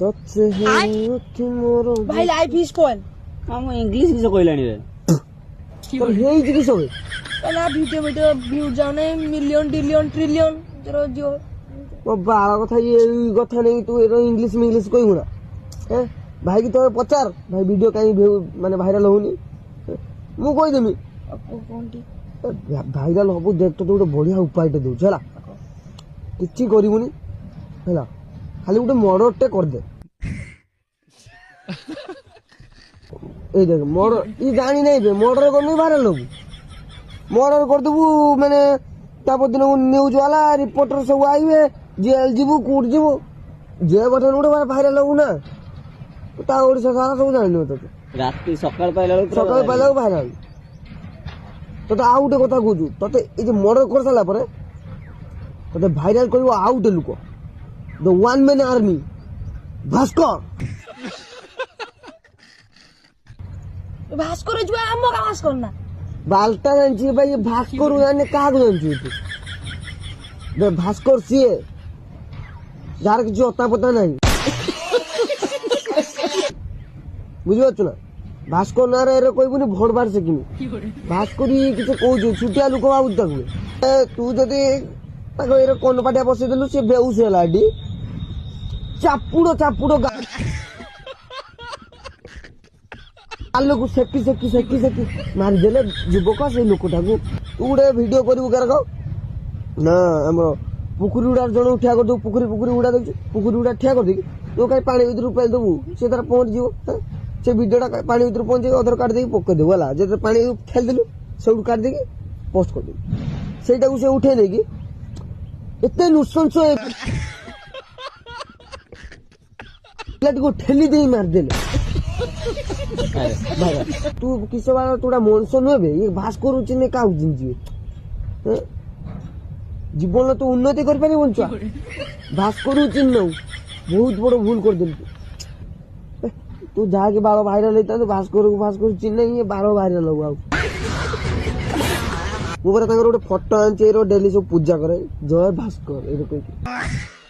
ତତେ ହେଉଚି ମୋର ଭାଇ ଲାଇଫ ଇଜ ସ୍ପଏଲ हम इंग्लिश किस कहलानी रे ତୋର ହେଇଛି କି ସବୁ ना वीडियो व्यू जाने मिलियन ट्रिलियन ट्रिलियन जरो जो ମୋ ବାଳ କଥା ଏଇ କଥା ନେଇ ତୁ ଇଂଲିଶ କହିବୁ ନା ଭାଇ କି ତୋ ପଚାର ଭାଇ ଭିଡିଓ କାହିଁ ମାନେ ଭାଇରାଲ ହଉନି ମୁଁ କହିଦେମି ଭାଇରାଲ ହବୁ ଦେଖ ତୋତେ ଗୋଟେ ବଢିଆ ଉପାୟଟେ ଦଉଛି ହେଲା କିଛି କରିବୁନି ହେଲା ଖାଲି ଗୋଟେ ମର୍ଡରଟେ କରିଦେ ଏଇ ଦେଖ ମର୍ଡର ଇ ଜାଣି ନାଇଁ ବେ ମର୍ଡର କରିନି ଭାଇରାଲ ହବୁ ମର୍ଡର କରିଦେବୁ ମାନେ ତାପର ଦିନକୁ ନ୍ୟୁଜ ବାଲା ରିପୋର୍ଟର ସବୁ ଆଇବେ ଜେଲ ଯିବୁ କୋର୍ଟ ଯିବୁ ଯେ ଘଟଣା ଗୋଟେ ଭାଇରାଲ ହବୁ ନା ତା ଓଡିଶା ସାରା ସବୁ ଜାଣିବ ତତେ राती सकाळ पाइला ଭାଇରାଲ ତତେ ଆଉ ଗୋଟେ କଥା କହୁଛୁ ତତେ ଏଇ ଯେ ମର୍ଡର କରିସାରିଲା ପରେ ତତେ ଭାଇରାଲ କରିବ ଆଉ ଗୋଟେ ଲୋକ the one man army Bhaskar Bhaskar जो हम का भास्कर ना ବାଲଟା ଜାଣିଛି ଭାଇ ଭାସ୍କର ଜାଣିନେ କାହାକୁ ଜାଣିଛୁ ତୁ ଭାସ୍କର ସିଏ ଯାହାର କିଛି ଅତା ପତା ନାହିଁ ବୁଝିପାରୁଛୁ ନା ଭାସ୍କର ନାଁରେ ଏରେ କହିବୁନି ଭୋଟ ବାର ଶିଖିନି ଭାସ୍କର କିଛି କହୁଛୁ ଛୁଟିଆ ଲୋକ ଭାବୁଛୁ ତାକୁ ତୁ ଯଦି ତାକୁ ଏରେ କନପାଟିଆ ବସେଇଦେଲୁ ସେ ବେଉସ ହେଲା ଏଠି ଚାପୁଡ ଆଲୋକୁ ସେକି ମାରିଦେଲେ ଯୁବକ ସେଇ ଲୋକଟାକୁ ତୁ ଗୋଟେ ଭିଡିଓ କରିବୁ କାରକ ନା ଆମର ପୁକୁରୀ ଗୁଡା ଜଣକୁ ଠିଆ କରିଦେବୁ ପୁକୁରୀ ଗୁଡା ଦେଖୁଛୁ ପୁକୁରୀ ଗୁଡା ଠିଆ କରିଦେଇକି ତୁ କାହିଁ ପାଣି ଭିତରୁ ପେଲିଦେବୁ ସେ ତାର ପହଞ୍ଚିଯିବ ସେ ଭିଡିଓଟା ପାଣି ଭିତରୁ ପହଞ୍ଚେଇ ଅଧର କାଢି ଦେଇକି ପକେଇଦେବୁ ହେଲା ଯେତେବେଳେ ପାଣି ଠେଲିଦେଲୁ ସେଇଠୁ କାଢି ଦେଇକି ପୋଷ୍ଟ କରିଦେବୁ ସେଇଟାକୁ ସେ ଉଠେଇ ନେଇକି ଏତେ ନୃଶଂସ ପିଲାଟିକୁ ଠେଲି ଦେଇ ମାରିଦେଲେ ତୁ କିସ ବାଳ ତୁଟା ମଣିଷ ନୁହେଁ ଇଏ ଭାସ୍କର ଚିହ୍ନେ କାହାକୁ ଚିହ୍ନିଯିବେ ଜୀବନରେ ତୁ ଉନ୍ନତି କରିପାରିବୁନି ଛୁଆ ଭାସ୍କର ଚିହ୍ନଉ ବହୁତ ବଡ ଭୁଲ କରିଦେଲୁ ତୁ ଯାହାକି ବାଳ ଭାଇରାଲ ହେଇଥାନ୍ତୁ ଭାସ୍କର ଚିହ୍ନେ ଇଏ ବାଳ ଭାଇରାଲ ହବ ଆଉ ମୁଁ ପରା ତାଙ୍କର ଗୋଟେ ଫଟୋ ଆଣିଛି ଡେଲି ସବୁ ପୂଜା କରେ ଜୟ ଭାସ୍କର ଏଇଟା କହିକି